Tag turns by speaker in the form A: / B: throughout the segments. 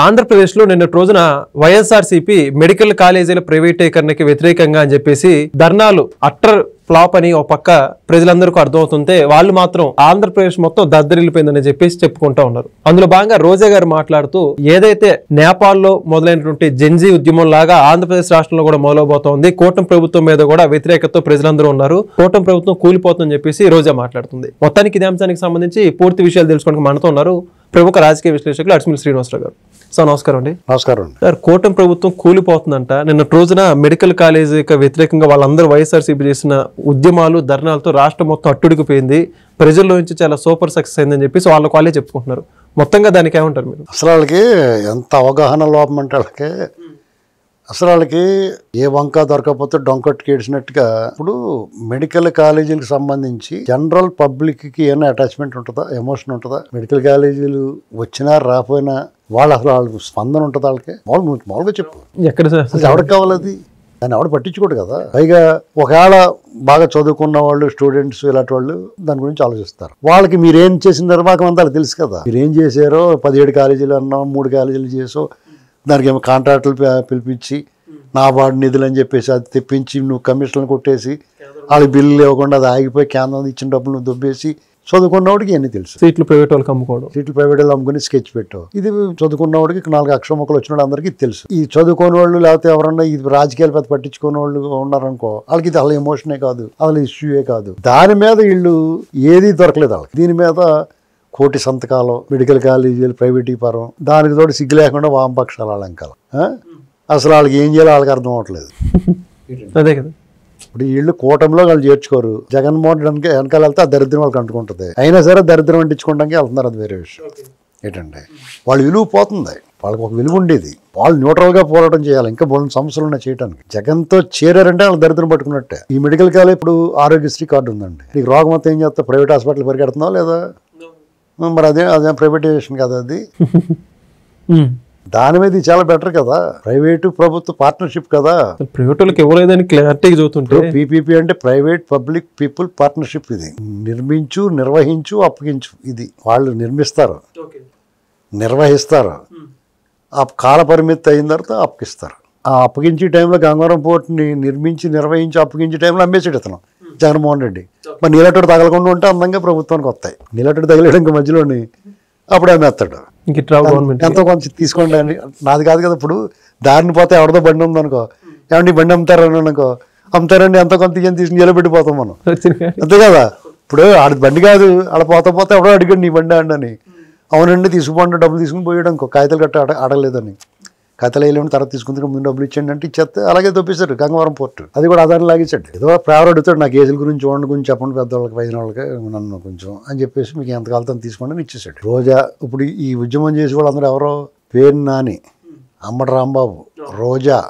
A: ఆంధ్రప్రదేశ్లో నిన్నటి రోజున వైఎస్ఆర్సీపీ మెడికల్ కాలేజీల ప్రైవేటీకరణకి వ్యతిరేకంగా అని చెప్పేసి ధర్నాలు అట్టర్ ఫ్లాప్ అని ఒక పక్క ప్రజలందరికీ అర్థమవుతుంటే వాళ్ళు మాత్రం ఆంధ్రప్రదేశ్ మొత్తం దద్దరిల్లిపోయిందని చెప్పేసి చెప్పుకుంటా ఉన్నారు. అందులో భాగంగా రోజా గారు మాట్లాడుతూ ఏదైతే నేపాల్లో మొదలైనటువంటి జెన్జీ ఉద్యమం లాగా ఆంధ్రప్రదేశ్ రాష్ట్రంలో కూడా మొదలవబోతోంది, కూటమి ప్రభుత్వం మీద కూడా వ్యతిరేకతతో ప్రజలందరూ ఉన్నారు, కూటమి ప్రభుత్వం కూలిపోతుందని చెప్పేసి రోజా మాట్లాడుతుంది. మొత్తానికి ఇదే అంశానికి సంబంధించి పూర్తి విషయాలు తెలుసుకోవడానికి మనతో ఉన్నారు ప్రముఖ రాజకీయ విశ్లేషకులు అడ్మిల్ శ్రీనివాసరావు గారు. సార్ నమస్కారం అండి.
B: నమస్కారం
A: సార్, కూటమి ప్రభుత్వం కూలిపోతుందంట. నిన్న రోజున మెడికల్ కాలేజీకి వ్యతిరేకంగా వాళ్ళందరూ వైఎస్ఆర్సీపీ చేసిన ఉద్యమాలు ధర్నాలతో రాష్ట్రం మొత్తం అట్టుడికిపోయింది, ప్రజల్లో నుంచి చాలా సూపర్ సక్సెస్ అయిందని చెప్పేసి వాళ్ళే చెప్పుకుంటున్నారు. మొత్తంగా దానికి ఏమంటారు మీరు?
B: అసలు వాళ్ళకి ఎంత అవగాహన లోపం అంటే వాళ్ళకి అసలు వాళ్ళకి ఏ వంక దొరకకపోతే డొంకట్టుకి ఏడ్చినట్టుగా. ఇప్పుడు మెడికల్ కాలేజీలకు సంబంధించి జనరల్ పబ్లిక్కి ఏమైనా అటాచ్మెంట్ ఉంటుందా, ఎమోషన్ ఉంటుందా? మెడికల్ కాలేజీలు వచ్చినా రాకపోయినా వాళ్ళకి స్పందన ఉంటుంది. వాళ్ళకి మామూలుగా చెప్పు,
A: ఎక్కడ
B: ఎవరికి కావాలి అది? దాన్ని ఎవడు పట్టించుకోడు కదా. పైగా ఒకవేళ బాగా చదువుకున్న వాళ్ళు, స్టూడెంట్స్, ఇలాంటి వాళ్ళు దాని గురించి ఆలోచిస్తారు. వాళ్ళకి మీరేం చేసిన నిర్వాహకం అంతా తెలుసు కదా. మీరేం చేశారో 17 కాలేజీలు అన్నాం, 3 కాలేజీలు చేసో దానికి ఏమో కాంట్రాక్టులు పిలిపించి నాబార్డు నిధులు అని చెప్పేసి అది తెప్పించి నువ్వు కమిషన్లు కొట్టేసి వాళ్ళకి బిల్లు ఇవ్వకుండా అది ఆగిపోయి కేంద్రం ఇచ్చిన డబ్బులు నువ్వు దొబ్బేసి చదువుకున్నవాడికి ఇవన్నీ తెలుసు.
A: సీట్లు ప్రైవేట్ వాళ్ళకి అమ్ముకోవడం,
B: సీట్లు ప్రైవేట్ వాళ్ళు అమ్ముకుని స్కెచ్ పెట్టావు. ఇది చదువుకున్నవాడికి 4 అక్షర మొక్కలు వచ్చిన అందరికీ తెలుసు. ఈ చదువుకోని వాళ్ళు లేకపోతే ఎవరన్నా ఇది రాజకీయాలు పెద్ద పట్టించుకునే వాళ్ళు ఉన్నారనుకో, వాళ్ళకి ఇది అసలు ఎమోషనే కాదు, అసలు ఇష్యూయే కాదు. దాని మీద వీళ్ళు ఏది దొరకలేదు వాళ్ళకి. దీని మీద కోటి సంతకాలు, మెడికల్ కాలేజీలు ప్రైవేటీకరణం, దానికి తోటి సిగ్గు లేకుండా వామపక్షాల వాళ్ళంకాల అసలు వాళ్ళకి ఏం చేయాలో వాళ్ళకి అర్థం అవ్వట్లేదు.
A: అదే కదా.
B: ఇప్పుడు వీళ్ళు కూటమిలో వాళ్ళు చేర్చుకోరు. జగన్మోహన్ రెడ్డి వెనకాల వెళ్తే ఆ దరిద్రం వాళ్ళకి అంటుకుంటుంది. అయినా సరే దరిద్రం అంటించుకోవడానికి వెళ్తున్నారు, అది వేరే విషయం. ఏంటంటే వాళ్ళ విలువ పోతుంది. వాళ్ళకి ఒక విలువ ఉండేది. వాళ్ళు న్యూట్రల్గా పోరాటం చేయాలి. ఇంకా బోల్ని సమస్యలు ఉన్నాయి చేయడానికి. జగన్తో చేరారంటే వాళ్ళు దరిద్రం పట్టుకున్నట్టే. ఈ మెడికల్ కాలేజ్ ఇప్పుడు ఆరోగ్యశ్రీ కార్డు ఉందండి. నీకు రోగం మొత్తం ఏం చేస్తా? ప్రైవేట్ హాస్పిటల్ పరిగెడుతున్నావు లేదా? మరి అదే ప్రైవేటైజేషన్ కదా అది. దాని మీద చాలా బెటర్ కదా. ప్రైవేటు ప్రభుత్వ పార్ట్నర్షిప్ కదా.
A: ప్రైవేట్ వాళ్ళకి ఎవరైనా క్లారిటీగా చూస్తుంటే
B: పీపీపీ అంటే ప్రైవేట్ పబ్లిక్ పీపుల్ పార్ట్నర్షిప్. ఇది నిర్మించు, నిర్వహించు, అప్పగించు. ఇది వాళ్ళు నిర్మిస్తారు, నిర్వహిస్తారు. ఆ కాల పరిమితి అయిన తర్వాత అప్పగిస్తారు. ఆ అప్పగించే టైంలో గంగవరం పోర్టుని నిర్మించి, నిర్వహించి, అప్పగించే టైంలో అమ్మేసాడు ఇతను జగన్మోహన్ రెడ్డి. మరి నీలటోడు తగలకుండా ఉంటే అందంగా ప్రభుత్వానికి వస్తాయి. నీలటోడు తగిలేయడానికి మధ్యలోని అప్పుడు అమ్మేస్తాడు. ఎంతో కొంచెం తీసుకోండి అని. నాది కాదు కదా. ఇప్పుడు దారిని పోతే ఎవరిదో బండి ఉందనుకో, ఏమండి బండి అమ్ముతారని అనుకో, అమ్ముతారండి ఎంతో కొంత తీసుకుని నిలబెట్టిపోతాం మనం, అంతే కదా. ఇప్పుడు ఆడి బండి కాదు, ఆడ పోతే ఎవడో అడిగాడు నీ బండి అండి అని. అవునండి తీసుకుపోండి, డబ్బులు తీసుకుని పోయాడు అనుకో, కాగితాలు కట్ట అడగలేదని. కాగితాలు వేయలేము, తర్వాత తీసుకుంటే ముందు డబ్బులు ఇచ్చేయండి అంటే ఇచ్చేస్తే అలాగే తప్పిస్తారు గంగవరం పోర్టు. అది కూడా ఆధారం లాగించాడు. ఏదో ఫేవర్ అడుగుతాడు, నా కేసుల గురించి ఓన్ల గురించి చెప్పండి పెద్దవాళ్ళకి, పైన వాళ్ళకి, నన్ను కొంచెం అని చెప్పేసి మీకు ఎంత కాలుతో తీసుకోండి అని ఇచ్చేసాడు. రోజా ఇప్పుడు ఈ ఉద్యమం చేసి వాళ్ళందరూ ఎవరో పేరు నాని, అమ్మడి రాంబాబు, రోజా,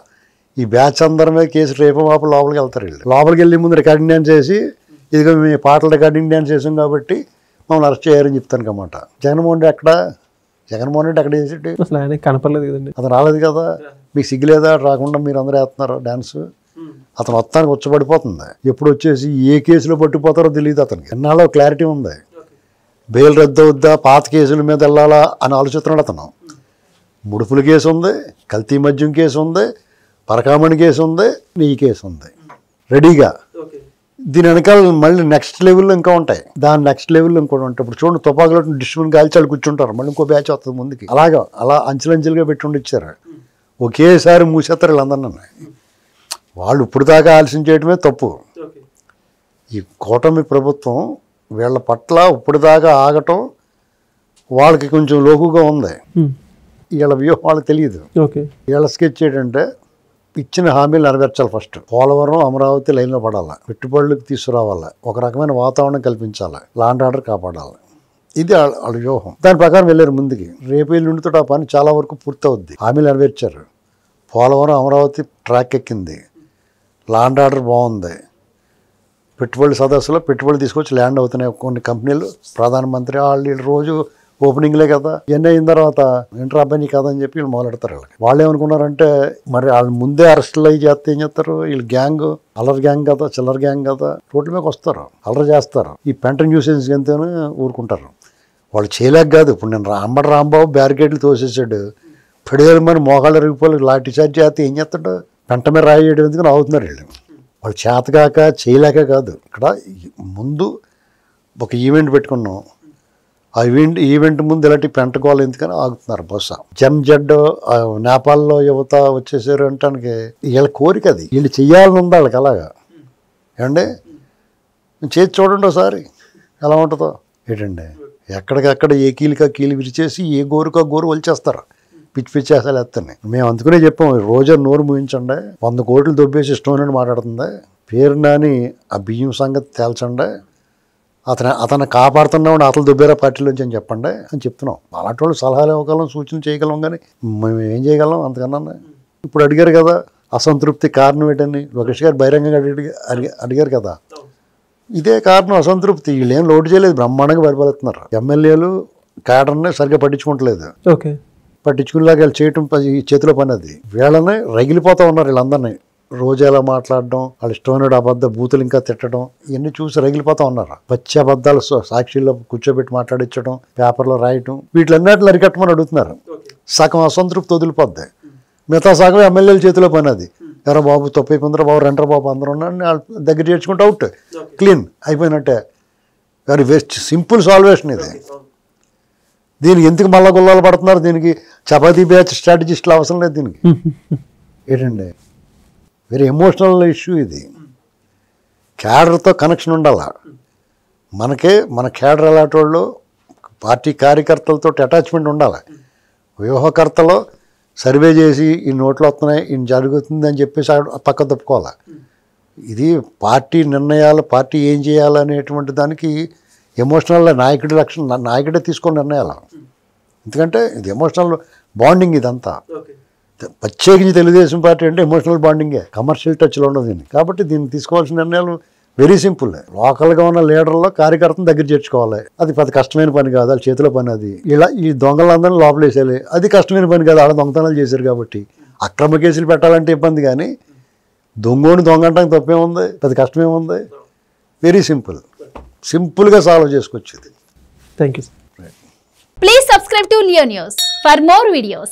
B: ఈ బ్యాచ్ అందరి మీద కేసు రేపు మాపు లోపలికి వెళ్తారు. వీళ్ళు లోపలికి వెళ్ళి ముందు రికార్డింగ్ డాన్స్ చేసి, ఇదిగో మీ పాటలు రికార్డింగ్ డాన్స్ చేసాం కాబట్టి మమ్మల్ని అరెస్ట్ చేయారని చెప్తాను అన్నమాట. జగన్మోహన్ రెడ్డి అక్కడ చేసేటి
A: అసలు కనపడలేదు కదండి.
B: అతను రాలేదు కదా. మీకు సిగ్గులేదా? రాకుండా మీరు అందరూ వేస్తున్నారు డాన్స్. అతను మొత్తానికి వచ్చబడిపోతుంది. ఎప్పుడు వచ్చేసి ఏ కేసులో పట్టుకుపోతారో తెలియదు అతనికి. ఎన్నాళ్ళో క్లారిటీ ఉంది. బెయిల్ రద్దు అవుద్దా, పాత కేసుల మీద వెళ్ళాలా అని ఆలోచిస్తున్నాడు అతను. ముడుపుల కేసు ఉంది, కల్తీ మద్యం కేసు ఉంది, పరకామణి కేసు ఉంది, నీ కేసు ఉంది రెడీగా. దీని వెనకాల మళ్ళీ నెక్స్ట్ లెవెల్లో ఇంకా ఉంటాయి. దాని నెక్స్ట్ లెవెల్లో ఇంకోటి ఉంటాయి. ఇప్పుడు చూడండి, తుపాకులో డిస్ట్రిబ్యూషన్ గాల్చాలు కూర్చుంటారు, మళ్ళీ ఇంకో బ్యాచ్ వస్తుంది ముందుకి. అలా అంచెలంచెలుగా పెట్టి ఉండిచ్చారు. ఒకేసారి మూసేస్తారు వీళ్ళందరినీ. వాళ్ళు ఇప్పుడు దాకా ఆలస్యం చేయడమే తప్పు. ఈ కూటమి ప్రభుత్వం వీళ్ళ పట్ల ఇప్పుడు దాకా ఆగటం వాళ్ళకి కొంచెం లోకుగా ఉంది. వీళ్ళ వ్యూహం వాళ్ళకి తెలియదు. వీళ్ళ స్కెచ్ ఏంటంటే ఇచ్చిన హామీలు నెరవేర్చాలి. ఫస్ట్ పోలవరం, అమరావతి లైన్లో పడాలి, పెట్టుబడులకు తీసుకురావాలి, ఒక రకమైన వాతావరణం కల్పించాలి, లా అండ్ ఆర్డర్ కాపాడాలి. ఇది వాళ్ళ వ్యూహం. దాని ప్రకారం వెళ్ళారు ముందుకి. రేపు ఎల్లుండితో ఆ పని చాలా వరకు పూర్తి అవుద్ది. హామీలు నెరవేర్చారు. పోలవరం, అమరావతి ట్రాక్ ఎక్కింది, లా అండ్ ఆర్డర్ బాగుంది, పెట్టుబడుల సదస్సులో పెట్టుబడులు తీసుకొచ్చి ల్యాండ్ అవుతున్నాయి కొన్ని కంపెనీలు. ప్రధానమంత్రి వాళ్ళు రోజు ఓపెనింగ్లే కదా. ఇవన్నీ అయిన తర్వాత ఇంటర్ అబ్బాయి కదా అని చెప్పి వీళ్ళు మొదలెడతారు. వాళ్ళు ఏమనుకున్నారంటే మరి వాళ్ళు ముందే అరెస్టులు అయ్యి చేస్తే ఏం చేస్తారు? వీళ్ళు గ్యాంగ్, అల్లర్ గ్యాంగ్ కదా, చిల్లర్ గ్యాంగ్ కదా, రోడ్ల మీదకి వస్తారు, అల్లరి చేస్తారు. ఈ పెంట న్యూసెన్స్ ఎంతేనో ఊరుకుంటారు. వాళ్ళు చేయలేక కాదు. ఇప్పుడు నేను అమ్మడి రాంబాబు బ్యారికేడ్లు తోసేసాడు, పడేరు మరి మోకాళ్ళ రిగిపోయి లాఠీ చార్జ్ చేస్తే ఏం చేస్తాడు, పెంట మీద రాయి చేయడం ఎందుకు అవుతున్నారు వీళ్ళు. వాళ్ళు చేతగాక చేయలేక కాదు, ఇక్కడ ముందు ఒక ఈవెంట్ పెట్టుకున్నాం, ఆ ఈవెంట్ ముందు ఇలాంటి పెంటగోళం ఎందుకని ఆగుతున్నారు బహుశా. జెడ్ నేపాల్లో యువత వచ్చేసారు అంటానికి వీళ్ళ కోరిక, అది వీళ్ళు చెయ్యాలని ఉంది వాళ్ళకి. అలాగా ఏమండి చేసి చూడండి ఒకసారి ఎలా ఉంటుందో. ఏంటండి ఎక్కడికక్కడ ఏ కీలుగా కీలు విరిచేసి ఏ గోరుకా గోరు వలిచేస్తారు, పిచ్చి పిచ్చి అసలు ఎత్తని. మేము అందుకునే చెప్పాం, రోజు నోరు ముగించండి, 100 కోట్లు దొబ్బేసి ఇష్టం అని మాట్లాడుతుంది, పేరు నాని ఆ బియ్యం సంగతి తేల్చండి, అతను కాపాడుతున్నామని అతను దుబ్బేరా పార్టీలోంచి అని చెప్పండి అని చెప్తున్నాం. అలాంటి వాళ్ళు సలహాలు ఇవ్వగలం, సూచన చేయగలం, కానీ మేము ఏం చేయగలం అంతకన్నా. ఇప్పుడు అడిగారు కదా అసంతృప్తి కారణం ఏంటని, లోకేష్ గారు బహిరంగంగా అడిగారు కదా, ఇదే కారణం అసంతృప్తి. వీళ్ళు ఏం లోటు చేయలేదు, బ్రహ్మాండంగా పరిపాలిస్తున్నారు. ఎమ్మెల్యేలు క్యాడర్ని సరిగ్గా పట్టించుకోవట్లేదు, పట్టించుకునేలాగా వీళ్ళు చేయటం చేతిలో పని. అది వీళ్ళని రగిలిపోతూ ఉన్నారు వీళ్ళందరినీ, రోజు ఎలా మాట్లాడడం, వాళ్ళు ఇష్టమైన అబద్ధ బూతులు ఇంకా తిట్టడం, ఇవన్నీ చూసి రగిలిపోతూ ఉన్నారు. పచ్చి అబద్ధాలు సాక్షిల్లో కూర్చోబెట్టి మాట్లాడించడం, పేపర్లో రాయటం, వీటిలన్నిటిని అరికట్టమని అడుగుతున్నారు. సగం అసంతృప్తి వదిలిపోద్ది, మిగతా సగం ఎమ్మెల్యేల చేతిలో పని. అది ఎరా బాబు తప్పైపోయిందిరా బాబు, రండ్రా బాబు అందరూ ఉన్నారని వాళ్ళ దగ్గర చేర్చుకుంటే అవుట్, క్లీన్ అయిపోయినట్టే. కానీ వేస్ట్ సింపుల్ సాల్వేషన్ ఇది. దీనికి ఎందుకు మళ్ళా గుల్లాలు పడుతున్నారు, దీనికి చపాతీ బ్యాచ్ స్ట్రాటజిస్టులు అవసరం లేదు దీనికి. ఏంటండి వెరీ ఎమోషనల్ ఇష్యూ ఇది. క్యాడర్తో కనెక్షన్ ఉండాల మనకే, మన క్యాడర్ అలాంటి వాళ్ళు పార్టీ కార్యకర్తలతో అటాచ్మెంట్ ఉండాలి. వ్యూహకర్తలో సర్వే చేసి ఈ నోట్లు వస్తున్నాయి, ఇన్ని జరుగుతుంది అని చెప్పేసి పక్క తప్పుకోవాలి. ఇది పార్టీ నిర్ణయాలు, పార్టీ ఏం చేయాలనేటువంటి దానికి ఎమోషనల్ నాయకుడి లక్షణం, నాయకుడే తీసుకున్న నిర్ణయాలు. ఎందుకంటే ఇది ఎమోషనల్ బాండింగ్ ఇదంతా. ప్రత్యేకించి తెలుగుదేశం పార్టీ అంటే ఎమోషనల్ బాండింగే, కమర్షియల్ టచ్లో ఉండదు దీన్ని. కాబట్టి దీన్ని తీసుకోవాల్సిన నిర్ణయాలు వెరీ సింపుల్. లోకల్గా ఉన్న లీడర్లో కార్యకర్తను దగ్గర చేర్చుకోవాలి, అది పెద్ద కష్టమైన పని కాదు, వాళ్ళ చేతిలో పని. అది ఇలా ఈ దొంగలందరినీ లోపలేసేయాలి, అది కష్టమైన పని కాదు, ఆడ దొంగతనాలు చేశారు కాబట్టి. అక్రమ కేసులు పెట్టాలంటే ఇబ్బంది, కానీ దొంగని దొంగ అంటానికి తప్పేముంది, పెద్ద కష్టమేముంది, వెరీ సింపుల్గా సాల్వ్ చేసుకోవచ్చు ఇది.
A: Thank you.
C: Please subscribe to Leo News for more videos.